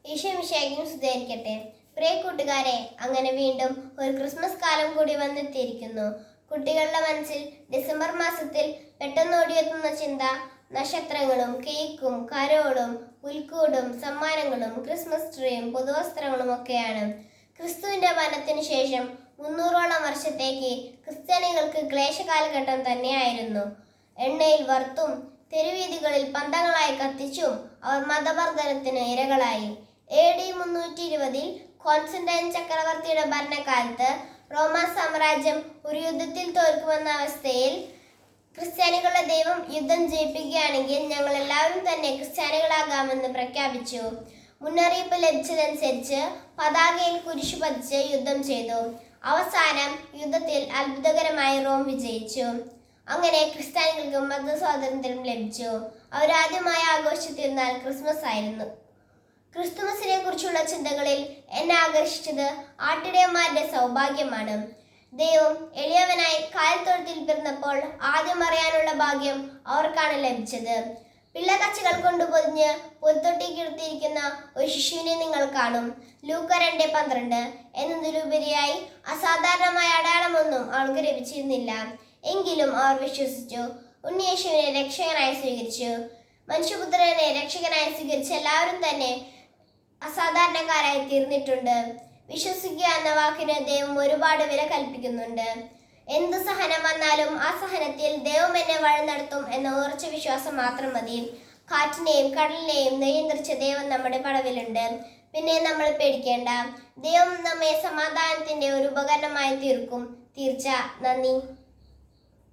ഈശോമിശിഹായ്ക്കും സ്തുതിയായിരിക്കട്ടെ. പ്രിയ കൂട്ടുകാരെ, അങ്ങനെ വീണ്ടും ഒരു ക്രിസ്മസ് കാലം കൂടി വന്നെത്തിയിരിക്കുന്നു. കുട്ടികളുടെ മനസ്സിൽ ഡിസംബർ മാസത്തിൽ പെട്ടെന്നോടിയെത്തുന്ന ചിന്ത നക്ഷത്രങ്ങളും കേക്കും കരോളും പുൽക്കൂടും സമ്മാനങ്ങളും ക്രിസ്മസ് ട്രീയും പുതുവസ്ത്രങ്ങളും ഒക്കെയാണ്. ക്രിസ്തുവിന്റെ മരണത്തിനു ശേഷം 300ഓളം വർഷത്തേക്ക് ക്രിസ്ത്യാനികൾക്ക് ക്ലേശകാലഘട്ടം തന്നെയായിരുന്നു. എണ്ണയിൽ വറുത്തും തെരുവീതികളിൽ പന്തങ്ങളായി കത്തിച്ചും അവർ മതവർദ്ധനത്തിന് ഇരകളായി. AD 320 കോൺസ്റ്റന്റൈൻ ചക്രവർത്തിയുടെ ഭരണകാലത്ത് റോമ സാമ്രാജ്യം ഒരു യുദ്ധത്തിൽ തോൽക്കുമെന്ന അവസ്ഥയിൽ ക്രിസ്ത്യാനികളുടെ ദൈവം യുദ്ധം ജയിപ്പിക്കുകയാണെങ്കിൽ ഞങ്ങൾ എല്ലാവരും തന്നെ ക്രിസ്ത്യാനികളാകാമെന്ന് പ്രഖ്യാപിച്ചു. മുന്നറിയിപ്പ് ലഭിച്ചതനുസരിച്ച് പതാകയിൽ കുരിശു പതിച്ച് യുദ്ധം ചെയ്തു. അവസാനം യുദ്ധത്തിൽ അത്ഭുതകരമായി റോം വിജയിച്ചു. അങ്ങനെ ക്രിസ്ത്യാനികൾക്ക് മതസ്വാതന്ത്ര്യം ലഭിച്ചു. അവരാദ്യമായി ആഘോഷിച്ച തിരുനാൾ ക്രിസ്മസ് ആയിരുന്നു. ക്രിസ്തുമസിനെ കുറിച്ചുള്ള ചിന്തകളിൽ എന്നെ ആകർഷിച്ചത് ആട്ടിടയന്മാരുടെ സൗഭാഗ്യമാണ്. ദൈവം എളിയവനായി കാലിത്തൊഴുത്തിൽ പിറന്നപ്പോൾ ആദ്യം അറിയാനുള്ള ഭാഗ്യം അവർക്കാണ് ലഭിച്ചത്. പിള്ളക്കച്ചകൾ കൊണ്ട് പൊതിഞ്ഞ് പൊത്തൊട്ടി കിടത്തിയിരിക്കുന്ന ഒരു ശിശുവിനെ നിങ്ങൾ കാണും. ലൂക്ക 2:12 എന്നതിലുപരിയായി അസാധാരണമായ അടയാളമൊന്നും അവൾക്ക് ലഭിച്ചിരുന്നില്ല. എങ്കിലും അവർ വിശ്വസിച്ചു. ഉണ്ണിയേശുവിനെ രക്ഷകനായി സ്വീകരിച്ചു. മനുഷ്യപുത്രനെ രക്ഷകനായി സ്വീകരിച്ച എല്ലാവരും തന്നെ അസാധാരണക്കാരായി തീർന്നിട്ടുണ്ട്. വിശ്വസിക്കുക എന്ന വാക്കിന് ദൈവം ഒരുപാട് വില കൽപ്പിക്കുന്നുണ്ട്. എന്ത് സഹനം വന്നാലും ആ സഹനത്തിൽ ദൈവം എന്നെ വഴി നടത്തും എന്ന ഉറച്ച വിശ്വാസം മാത്രം മതി. കാറ്റിനെയും കടലിനെയും നിയന്ത്രിച്ച ദൈവം നമ്മുടെ പടവിലുണ്ട്. പിന്നെ നമ്മൾ പേടിക്കേണ്ട. ദൈവം നമ്മെ സമാധാനത്തിന്റെ ഒരു ഉപകരണമായി തീർക്കും. തീർച്ച. നന്ദി.